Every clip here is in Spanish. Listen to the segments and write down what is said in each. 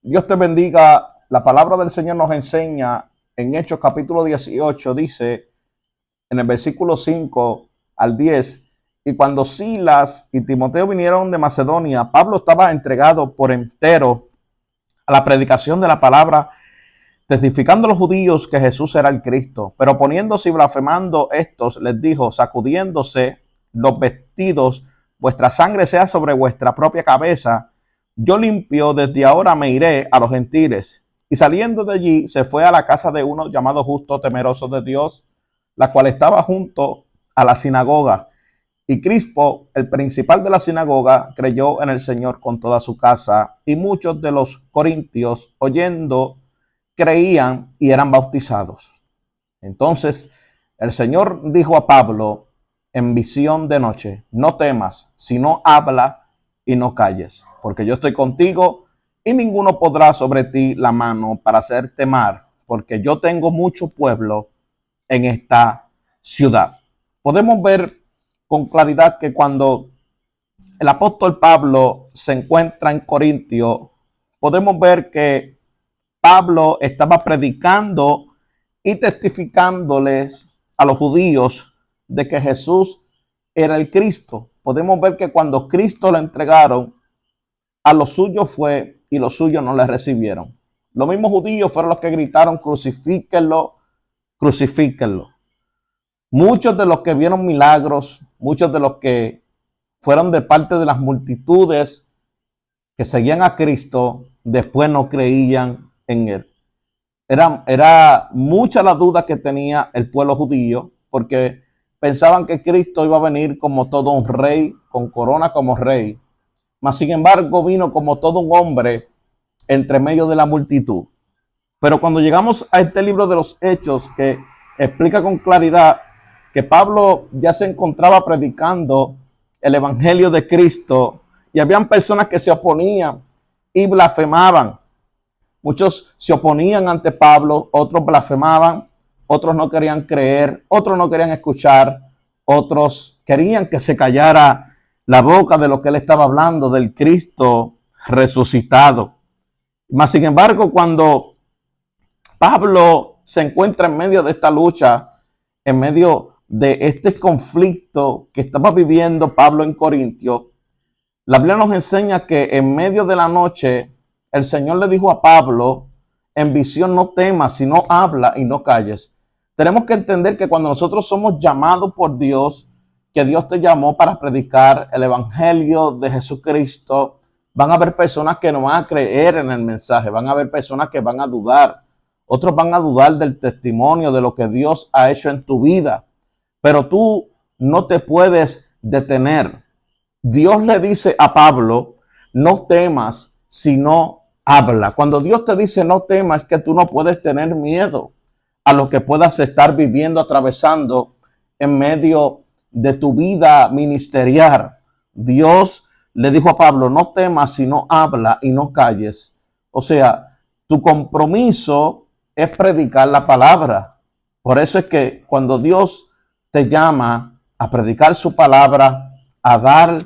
Dios te bendiga. La palabra del Señor nos enseña en Hechos capítulo 18, dice en el versículo 5 al 10, y cuando Silas y Timoteo vinieron de Macedonia, Pablo estaba entregado por entero a la predicación de la palabra, testificando a los judíos que Jesús era el Cristo. Pero poniéndose y blasfemando estos, les dijo, sacudiéndose los vestidos, vuestra sangre sea sobre vuestra propia cabeza. Yo limpio, desde ahora me iré a los gentiles. Y saliendo de allí, se fue a la casa de uno llamado Justo, temeroso de Dios, la cual estaba junto a la sinagoga. Y Crispo, el principal de la sinagoga, creyó en el Señor con toda su casa. Y muchos de los corintios, oyendo, creían y eran bautizados. Entonces el Señor dijo a Pablo en visión de noche, no temas, sino habla y no calles, porque yo estoy contigo y ninguno podrá sobre ti la mano para hacerte mal, porque yo tengo mucho pueblo en esta ciudad. Podemos ver con claridad que cuando el apóstol Pablo se encuentra en Corintio, podemos ver que Pablo estaba predicando y testificándoles a los judíos de que Jesús era el Cristo. Podemos ver que cuando Cristo lo entregaron, a los suyos fue y los suyos no le recibieron. Los mismos judíos fueron los que gritaron, crucifíquenlo, crucifíquenlo. Muchos de los que vieron milagros, muchos de los que fueron de parte de las multitudes que seguían a Cristo, después no creían en él. Era mucha la duda que tenía el pueblo judío, porque pensaban que Cristo iba a venir como todo un rey, con corona como rey, mas sin embargo vino como todo un hombre entre medio de la multitud. Pero cuando llegamos a este libro de los Hechos, que explica con claridad que Pablo ya se encontraba predicando el evangelio de Cristo, y habían personas que se oponían y blasfemaban. Muchos se oponían ante Pablo, otros blasfemaban, otros no querían creer, otros no querían escuchar, otros querían que se callara la boca de lo que él estaba hablando, del Cristo resucitado. Mas, sin embargo, cuando Pablo se encuentra en medio de esta lucha, en medio de este conflicto que estaba viviendo Pablo en Corintio, la Biblia nos enseña que en medio de la noche el Señor le dijo a Pablo en visión, no temas, sino habla y no calles. Tenemos que entender que cuando nosotros somos llamados por Dios, que Dios te llamó para predicar el evangelio de Jesucristo, van a haber personas que no van a creer en el mensaje, van a haber personas que van a dudar, otros van a dudar del testimonio de lo que Dios ha hecho en tu vida, pero tú no te puedes detener. Dios le dice a Pablo, no temas, sino habla. Cuando Dios te dice no temas, es que tú no puedes tener miedo a lo que puedas estar viviendo, atravesando en medio de tu vida ministerial. Dios le dijo a Pablo, no temas, sino habla y no calles. O sea, tu compromiso es predicar la palabra. Por eso es que cuando Dios te llama a predicar su palabra, a dar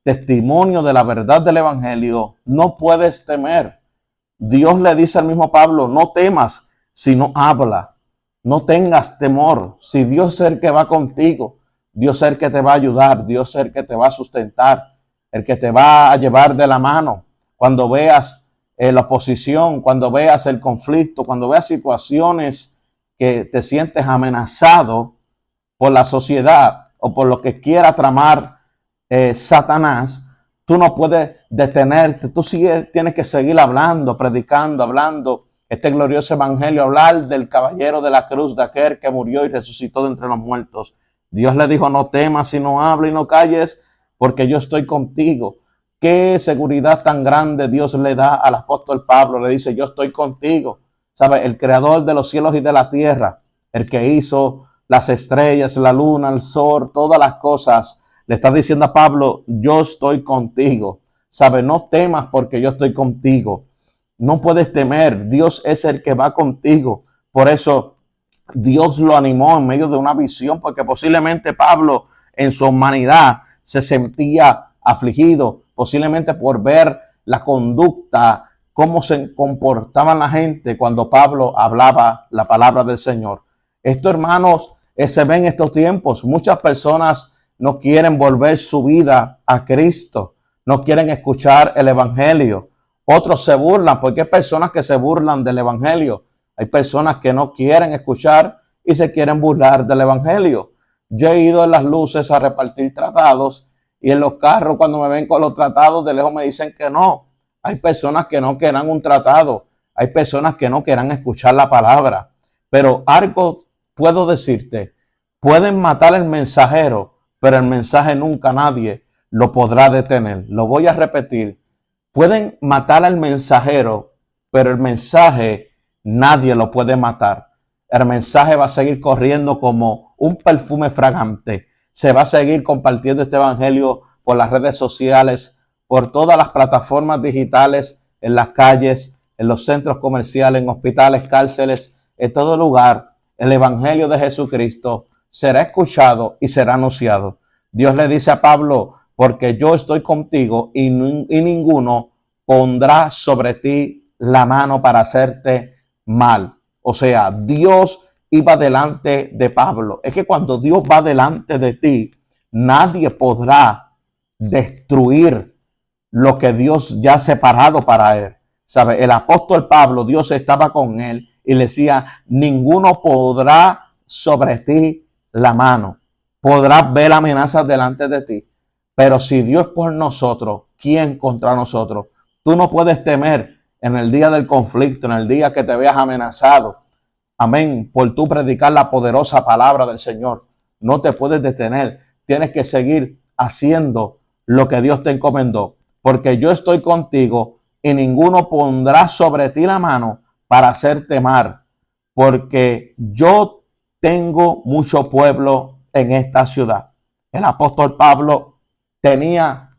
testimonio de la verdad del evangelio, no puedes temer. Dios le dice al mismo Pablo, no temas, sino habla. No tengas temor. Si Dios es el que va contigo, Dios es el que te va a ayudar, Dios es el que te va a sustentar, el que te va a llevar de la mano. Cuando veas la oposición, cuando veas el conflicto, cuando veas situaciones que te sientes amenazado por la sociedad o por lo que quiera tramar Satanás, tú no puedes detenerte, tú tienes que seguir hablando, predicando, hablando este glorioso evangelio, hablar del caballero de la cruz, de aquel que murió y resucitó de entre los muertos. Dios le dijo, no temas, sino habla y no calles, porque yo estoy contigo. Qué seguridad tan grande Dios le da al apóstol Pablo, le dice, yo estoy contigo. ¿Sabe? El creador de los cielos y de la tierra, el que hizo las estrellas, la luna, el sol, todas las cosas, le está diciendo a Pablo, yo estoy contigo. ¿Sabe? No temas porque yo estoy contigo. No puedes temer. Dios es el que va contigo. Por eso Dios lo animó en medio de una visión, porque posiblemente Pablo en su humanidad se sentía afligido, posiblemente por ver la conducta cómo se comportaba la gente cuando Pablo hablaba la palabra del Señor. Esto, hermanos, se ve en estos tiempos. Muchas personas no quieren volver su vida a Cristo, no quieren escuchar el evangelio. Otros se burlan, porque hay personas que se burlan del evangelio. Hay personas que no quieren escuchar y se quieren burlar del evangelio. Yo he ido en las luces a repartir tratados y en los carros, cuando me ven con los tratados, de lejos me dicen que no. Hay personas que no quieran un tratado. Hay personas que no quieran escuchar la palabra. Pero algo puedo decirte, pueden matar el mensajero, pero el mensaje nunca nadie lo podrá detener. Lo voy a repetir. Pueden matar al mensajero, pero el mensaje nadie lo puede matar. El mensaje va a seguir corriendo como un perfume fragante. Se va a seguir compartiendo este evangelio por las redes sociales, por todas las plataformas digitales, en las calles, en los centros comerciales, en hospitales, cárceles, en todo lugar. El evangelio de Jesucristo será escuchado y será anunciado. Dios le dice a Pablo, porque yo estoy contigo y ninguno pondrá sobre ti la mano para hacerte mal. O sea, Dios iba delante de Pablo. Es que cuando Dios va delante de ti, nadie podrá destruir lo que Dios ya ha separado para él. ¿Sabe? El apóstol Pablo, Dios estaba con él y le decía, ninguno podrá sobre ti la mano. Podrás ver amenazas delante de ti. Pero si Dios por nosotros, ¿quién contra nosotros? Tú no puedes temer en el día del conflicto, en el día que te veas amenazado. Amén. Por tú predicar la poderosa palabra del Señor. No te puedes detener. Tienes que seguir haciendo lo que Dios te encomendó. Porque yo estoy contigo y ninguno pondrá sobre ti la mano para hacerte mal. Porque yo tengo mucho pueblo en esta ciudad. El apóstol Pablo tenía,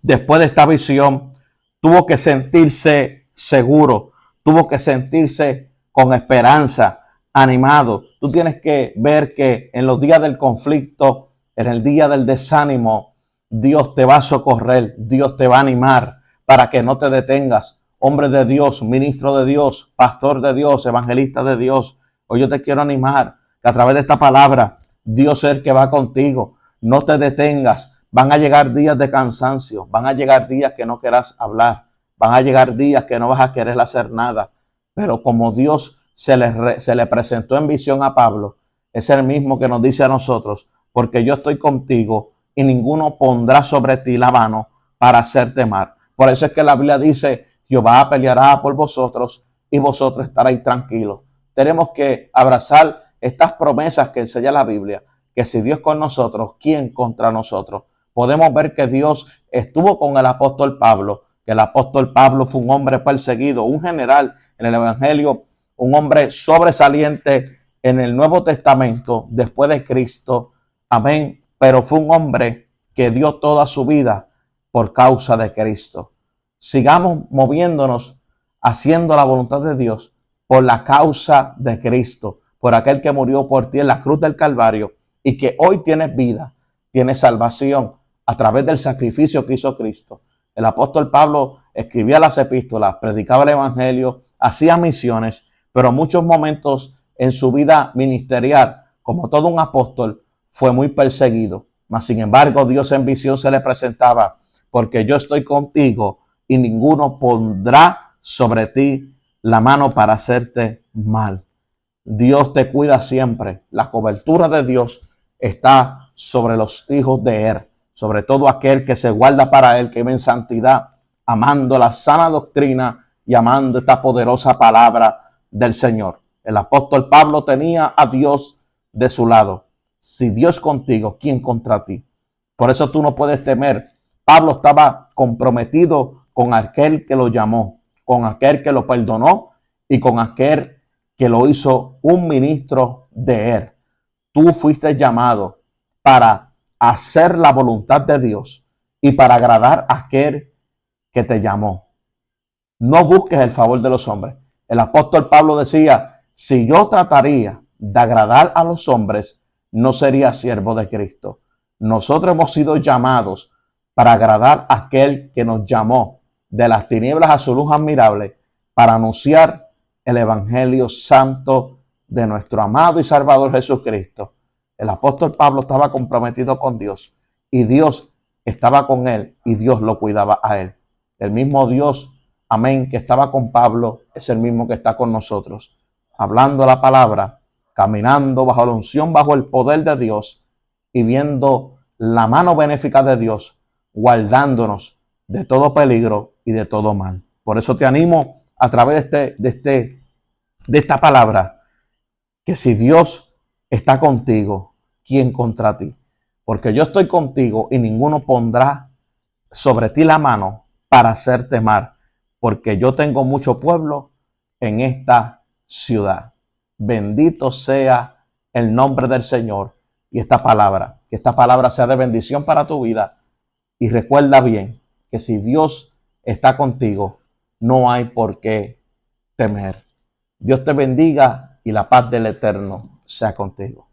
después de esta visión, tuvo que sentirse seguro, tuvo que sentirse con esperanza, animado. Tú tienes que ver que en los días del conflicto, en el día del desánimo, Dios te va a socorrer, Dios te va a animar para que no te detengas. Hombre de Dios, ministro de Dios, pastor de Dios, evangelista de Dios. Hoy yo te quiero animar que a través de esta palabra, Dios es el que va contigo. No te detengas. Van a llegar días de cansancio, van a llegar días que no quieras hablar, van a llegar días que no vas a querer hacer nada. Pero como Dios se le presentó en visión a Pablo, es el mismo que nos dice a nosotros, porque yo estoy contigo y ninguno pondrá sobre ti la mano para hacerte mal. Por eso es que la Biblia dice, Jehová peleará por vosotros y vosotros estaréis tranquilos. Tenemos que abrazar estas promesas que enseña la Biblia, que si Dios con nosotros, ¿quién contra nosotros? Podemos ver que Dios estuvo con el apóstol Pablo, que el apóstol Pablo fue un hombre perseguido, un general en el evangelio, un hombre sobresaliente en el Nuevo Testamento después de Cristo. Amén. Pero fue un hombre que dio toda su vida por causa de Cristo. Sigamos moviéndonos, haciendo la voluntad de Dios por la causa de Cristo, por aquel que murió por ti en la cruz del Calvario y que hoy tienes vida, tienes salvación a través del sacrificio que hizo Cristo. El apóstol Pablo escribía las epístolas, predicaba el evangelio, hacía misiones, pero muchos momentos en su vida ministerial, como todo un apóstol, fue muy perseguido. Mas sin embargo, Dios en visión se le presentaba, porque yo estoy contigo y ninguno pondrá sobre ti la mano para hacerte mal. Dios te cuida siempre. La cobertura de Dios está sobre los hijos de Él, sobre todo aquel que se guarda para Él, que vive en santidad, amando la sana doctrina y amando esta poderosa palabra del Señor. El apóstol Pablo tenía a Dios de su lado. Si Dios contigo, ¿quién contra ti? Por eso tú no puedes temer. Pablo estaba comprometido con aquel que lo llamó, con aquel que lo perdonó y con aquel que lo hizo un ministro de Él. Tú fuiste llamado para hacer la voluntad de Dios y para agradar a aquel que te llamó. No busques el favor de los hombres. El apóstol Pablo decía, si yo trataría de agradar a los hombres, no sería siervo de Cristo. Nosotros hemos sido llamados para agradar a aquel que nos llamó de las tinieblas a su luz admirable para anunciar el evangelio santo de nuestro amado y Salvador Jesucristo. El apóstol Pablo estaba comprometido con Dios y Dios estaba con él y Dios lo cuidaba a él. El mismo Dios, amén, que estaba con Pablo es el mismo que está con nosotros, hablando la palabra, caminando bajo la unción, bajo el poder de Dios y viendo la mano benéfica de Dios, guardándonos de todo peligro y de todo mal. Por eso te animo a través de esta palabra, que si Dios está contigo, ¿quién contra ti? Porque yo estoy contigo y ninguno pondrá sobre ti la mano para hacerte mal, porque yo tengo mucho pueblo en esta ciudad. Bendito sea el nombre del Señor y que esta palabra sea de bendición para tu vida. Y recuerda bien que si Dios está contigo, no hay por qué temer. Dios te bendiga y la paz del Eterno sea contigo.